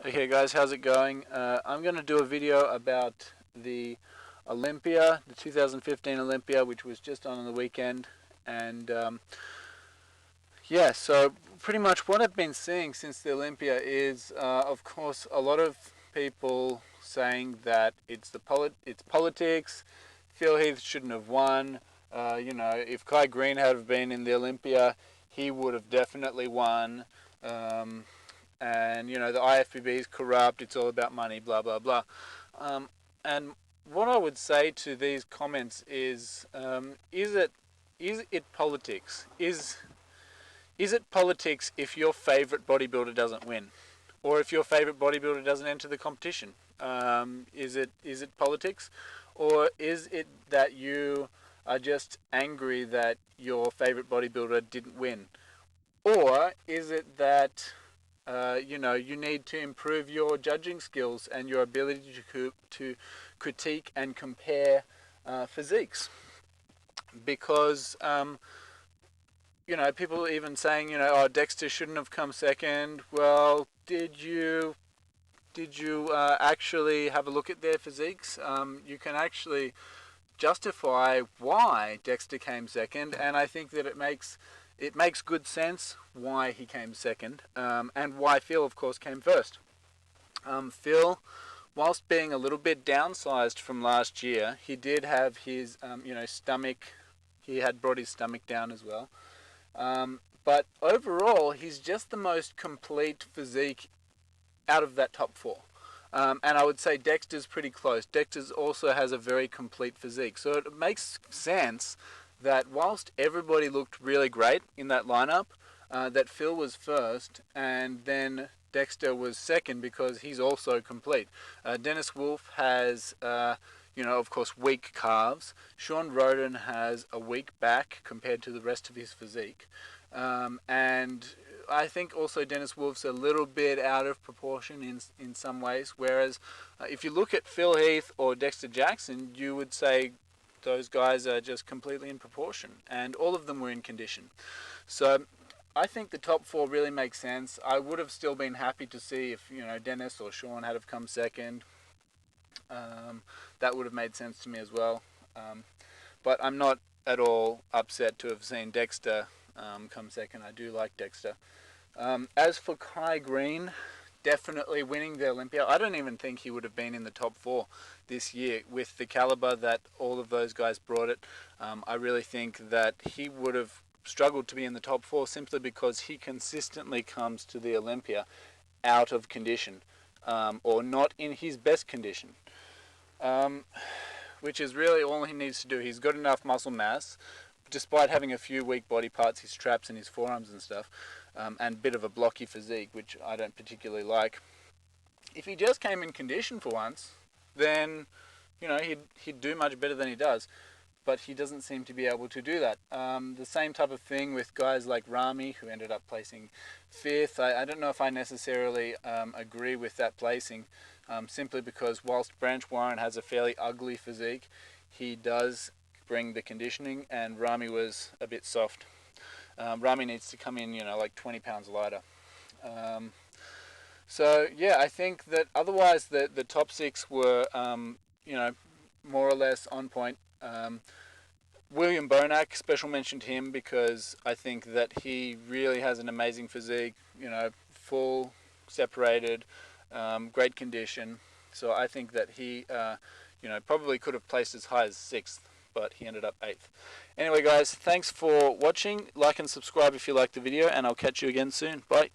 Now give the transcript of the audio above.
Okay guys, how's it going? I'm going to do a video about the Olympia, the 2015 Olympia, which was just on the weekend. And yeah, so pretty much what I've been seeing since the Olympia is, of course, a lot of people saying that it's politics. Phil Heath shouldn't have won. If Greene had been in the Olympia, he would have definitely won. And the IFBB is corrupt, it's all about money, blah blah blah. And what I would say to these comments is it politics? Is it politics if your favorite bodybuilder doesn't win, or if your favorite bodybuilder doesn't enter the competition? Is it politics, or is it that you are just angry that your favorite bodybuilder didn't win, or is it that you need to improve your judging skills and your ability to critique and compare physiques? Because people even saying, oh, Dexter shouldn't have come second. Well, did you actually have a look at their physiques? You can actually justify why Dexter came second, and I think that it makes good sense why he came second, and why Phil, of course, came first. Phil, whilst being a little bit downsized from last year, he did have his, stomach. He had brought his stomach down as well. But overall, he's just the most complete physique out of that top four. And I would say Dexter's pretty close. Dexter also has a very complete physique. So it makes sense that whilst everybody looked really great in that lineup, that Phil was first and then Dexter was second because he's also complete. Dennis Wolf has, of course, weak calves. Sean Roden has a weak back compared to the rest of his physique. And I think also Dennis Wolf's a little bit out of proportion in some ways, whereas if you look at Phil Heath or Dexter Jackson, you would say those guys are just completely in proportion, and all of them were in condition. So I think the top four really makes sense. I would have still been happy to see if Dennis or Sean had have come second. That would have made sense to me as well. But I'm not at all upset to have seen Dexter come second. I do like Dexter. As for Greene, definitely winning the Olympia. I don't even think he would have been in the top four this year with the caliber that all of those guys brought it. I really think that he would have struggled to be in the top four simply because he consistently comes to the Olympia out of condition, or not in his best condition, which is really all he needs to do. He's got enough muscle mass, despite having a few weak body parts, his traps and his forearms and stuff, and a bit of a blocky physique, which I don't particularly like. If he just came in condition for once, then he'd do much better than he does. But he doesn't seem to be able to do that. The same type of thing with guys like Rami, who ended up placing fifth. I don't know if I necessarily agree with that placing, simply because whilst Branch Warren has a fairly ugly physique, he does bring the conditioning, and Rami was a bit soft. Rami needs to come in, like 20 pounds lighter. So yeah, I think that otherwise the top six were, more or less on point. William Bonac, special mention to him because I think that he really has an amazing physique, full, separated, great condition. So I think that he, probably could have placed as high as sixth, but he ended up eighth. Anyway guys, thanks for watching. Like and subscribe if you liked the video, and I'll catch you again soon. Bye.